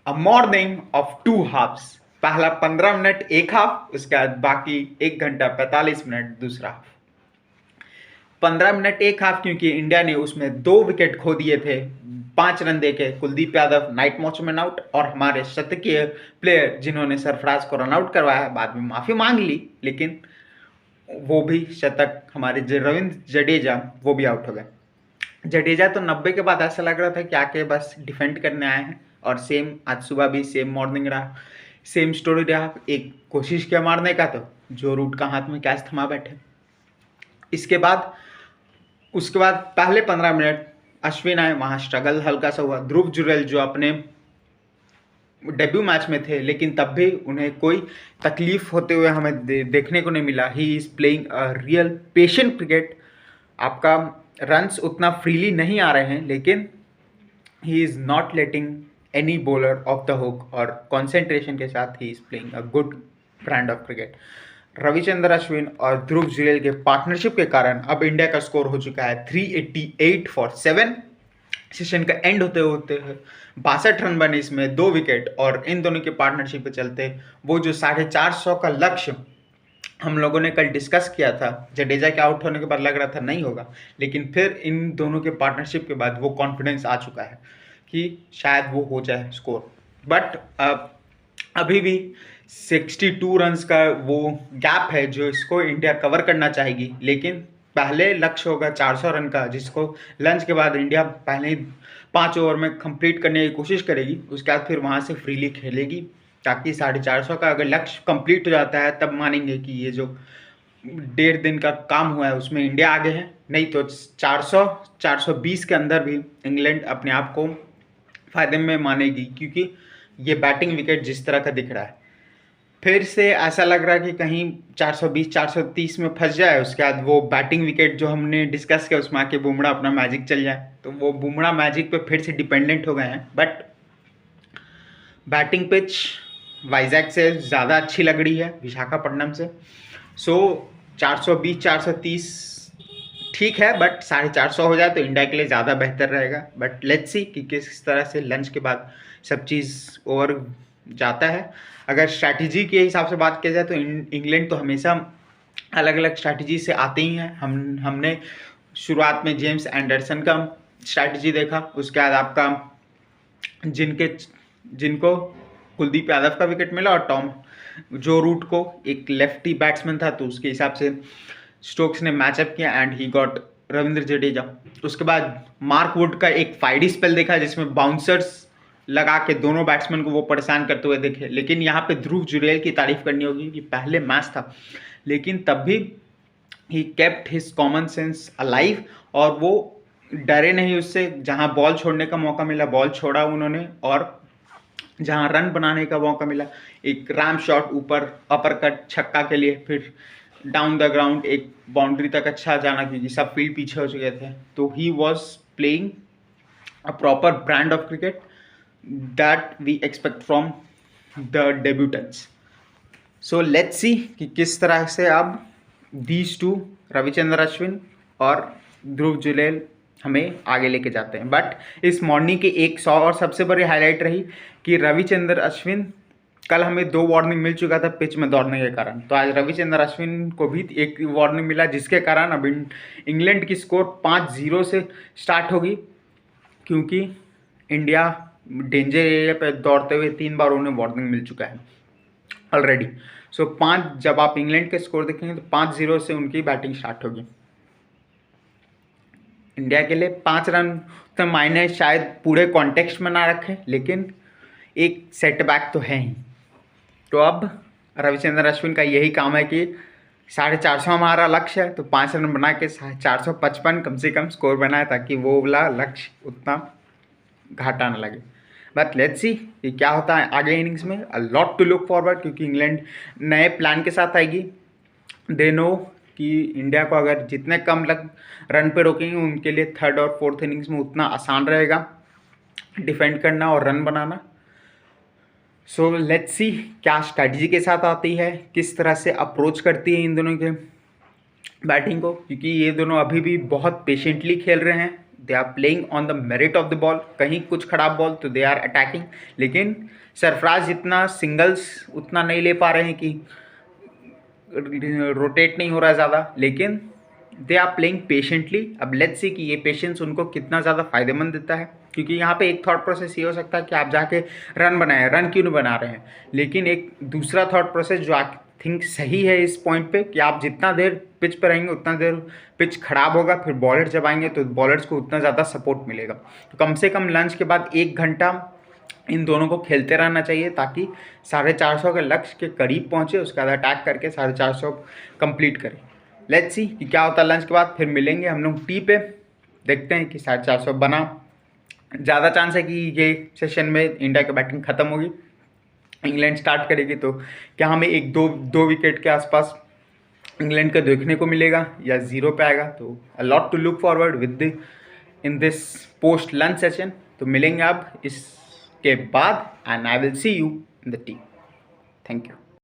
A morning of two halves. पहला 15 minute एक half, उसके बाद बाकी 1 घंटा 45 मिनट दूसरा हाफ। 15 मिनट एक हाफ क्योंकि इंडिया ने उसमें 2 विकेट खो दिए थे 5 रन देके। Kuldeep Yadav night watchman out और हमारे शतकीय प्लेयर जिन्होंने सरफराज को रन आउट करवाया, बाद में माफी मांग ली, लेकिन वो भी शतक हमारे रविंद्र जडेजा वो भी आउट हो गए। जडेजा तो 90 के बाद ऐसा लग रहा था कि आके बस डिफेंड करने आए हैं, और सेम आज सुबह भी सेम मॉर्निंग रहा, सेम स्टोरी रहा। एक कोशिश किया मारने का तो जो रूट का हाथ में कैच थमा बैठे। उसके बाद पहले 15 मिनट अश्विन आए, वहाँ स्ट्रगल हल्का सा हुआ। ध्रुव जुरेल जो अपने डेब्यू मैच में थे, लेकिन तब भी उन्हें कोई तकलीफ होते हुए हमें देखने को नहीं मिला। He is playing a real patient cricket. आपका रन्स उतना फ्रीली नहीं आ रहे हैं, लेकिन he is not letting any bowler off the hook, और कॉन्सेंट्रेशन के साथ he is playing a good brand of cricket. Ravichandra Ashwin और ध्रुव जुरेल के पार्टनरशिप के कारण अब इंडिया का स्कोर हो चुका है 388 फॉर 7। सेशन का एंड होते होते 62 रन बने, इसमें 2 विकेट, और इन दोनों के पार्टनरशिप पे चलते वो जो 450 का लक्ष्य हम लोगों ने कल डिस्कस किया था, जडेजा के आउट होने के बाद लग रहा था नहीं होगा, लेकिन फिर इन दोनों के पार्टनरशिप के बाद वो कॉन्फिडेंस आ चुका है कि शायद वो हो जाए स्कोर। बट अभी भी 62 रन्स का वो गैप है जो इसको इंडिया कवर करना चाहेगी, लेकिन पहले लक्ष्य होगा 400 रन का, जिसको लंच के बाद इंडिया पहले 5 ओवर में कंप्लीट करने की कोशिश करेगी। उसके बाद फिर वहाँ से फ्रीली खेलेगी, ताकि 450 का अगर लक्ष्य कंप्लीट हो जाता है तब मानेंगे कि ये जो 1.5 दिन का काम हुआ है उसमें इंडिया आगे है। नहीं तो 400-420 के अंदर भी इंग्लैंड अपने आप को फायदे में मानेगी, क्योंकि ये बैटिंग विकेट जिस तरह का दिख रहा है, फिर से ऐसा लग रहा है कि कहीं 420-430 में फंस जाए। उसके बाद वो बैटिंग विकेट जो हमने डिस्कस किया उसमें आके बुमराह अपना मैजिक चल जाए, तो वो बुमराह मैजिक पे फिर से डिपेंडेंट हो गए हैं। बट बैटिंग पिच वाइजैक से ज़्यादा अच्छी लग रही है, विशाखापट्टनम से। सो 420-430 ठीक है, बट 450 हो जाए तो इंडिया के लिए ज़्यादा बेहतर रहेगा। बट लेट्स सी कि किस तरह से लंच के बाद सब चीज़ ओवर जाता है। अगर स्ट्रैटेजी के हिसाब से बात किया जाए तो इंग्लैंड तो हमेशा अलग अलग स्ट्रैटेजी से आते ही हैं। हमने शुरुआत में जेम्स एंडरसन का स्ट्रैटेजी देखा, उसके बाद आपका जिनको कुलदीप यादव का विकेट मिला, और टॉम जो रूट को एक लेफ्टी बैट्समैन था, तो उसके हिसाब से स्टोक्स ने मैचअप किया and he got Ravindra Jadeja. उसके बाद मार्क वुड का एक फाइडी स्पेल देखा, जिसमें बाउंसर्स लगा के दोनों बैट्समैन को वो परेशान करते हुए देखे। लेकिन यहाँ पे ध्रुव जुरेल की तारीफ करनी होगी कि पहले मैच था, लेकिन तब भी he kept his common sense alive, और वो डरे नहीं उससे। जहाँ बॉल छोड़ने का मौका मिला बॉल छोड़ा उन्होंने, और जहाँ रन बनाने का मौका मिला एक रैम शॉट ऊपर अपर कट छक्का के लिए, फिर डाउन द ग्राउंड एक बाउंड्री तक अच्छा जाना, क्योंकि सब फील्ड पीछे हो चुके थे। तो he was playing a proper brand of cricket that we expect from the debutants. So let's see कि किस तरह से अब these two रविचंद्र अश्विन और ध्रुव जुरेल हमें आगे लेके जाते हैं। बट इस मॉर्निंग की एक और सबसे बड़ी हाईलाइट रही कि रविचंद्र अश्विन, कल हमें 2 वार्निंग मिल चुका था पिच में दौड़ने के कारण, तो आज रविचंद्र अश्विन को भी एक वार्निंग मिला, जिसके कारण अब इंग्लैंड की स्कोर 5-0 से स्टार्ट होगी, क्योंकि इंडिया डेंजर एरिया पे दौड़ते हुए 3 बार उन्हें वार्निंग मिल चुका है ऑलरेडी। सो 5, जब आप इंग्लैंड के स्कोर देखेंगे तो 5-0 से उनकी बैटिंग स्टार्ट होगी। इंडिया के लिए 5 रन तो मायने शायद पूरे कॉन्टेक्स्ट में ना रखे, लेकिन एक सेटबैक तो है ही। तो अब रविचंद्र अश्विन का यही काम है कि 450 हमारा लक्ष्य है, तो 5 रन बना के 455 कम से कम स्कोर बनाए, ताकि वो वाला लक्ष्य उतना घाटा ना लगे। बट लेट्स सी कि क्या होता है आगे इनिंग्स में। A lot to look forward, क्योंकि इंग्लैंड नए प्लान के साथ आएगी। दे नो कि इंडिया को अगर जितने कम रन पे रोकेंगे, उनके लिए 3rd और 4th इनिंग्स में उतना आसान रहेगा डिफेंड करना और run banana. So let's see क्या स्ट्रैटेजी के साथ आती है, किस तरह से अप्रोच करती है इन दोनों के बैटिंग को, क्योंकि ये दोनों अभी भी बहुत पेशेंटली खेल रहे हैं। They are playing on the merit of the ball, कहीं कुछ खराब बॉल तो दे आर अटैकिंग, लेकिन सरफराज जितना सिंगल्स उतना नहीं ले पा रहे हैं कि रोटेट नहीं हो रहा है ज़्यादा, लेकिन दे आर प्लेइंग पेशेंटली। अब लेट्स सी कि ये पेशेंस उनको कितना ज़्यादा फायदेमंद देता है, क्योंकि यहाँ पे एक थॉट प्रोसेस ये हो सकता है कि आप जाके रन बनाएं, रन क्यों नहीं बना रहे हैं, लेकिन एक दूसरा थॉट प्रोसेस जो आई थिंक सही है इस पॉइंट पे कि आप जितना देर पिच पर रहेंगे उतना देर पिच खराब होगा, फिर बॉलर जब आएंगे तो बॉलर्स को उतना ज़्यादा सपोर्ट मिलेगा। तो कम से कम लंच के बाद 1 घंटा इन दोनों को खेलते रहना चाहिए ताकि 450 के लक्ष्य के करीब पहुँचे, उसके बाद अटैक करके 450 कंप्लीट करें। लेट्स सी कि क्या होता है लंच के बाद, फिर मिलेंगे हम लोग टी पे, देखते हैं कि 450 बना। ज़्यादा चांस है कि ये सेशन में इंडिया की बैटिंग ख़त्म होगी, इंग्लैंड स्टार्ट करेगी, तो क्या हमें 1-2 विकेट के आसपास इंग्लैंड का देखने को मिलेगा या 0 पे आएगा। तो a lot to look forward within this post lunch session. तो मिलेंगे अब इसके बाद, and I will see you in the team. Thank you.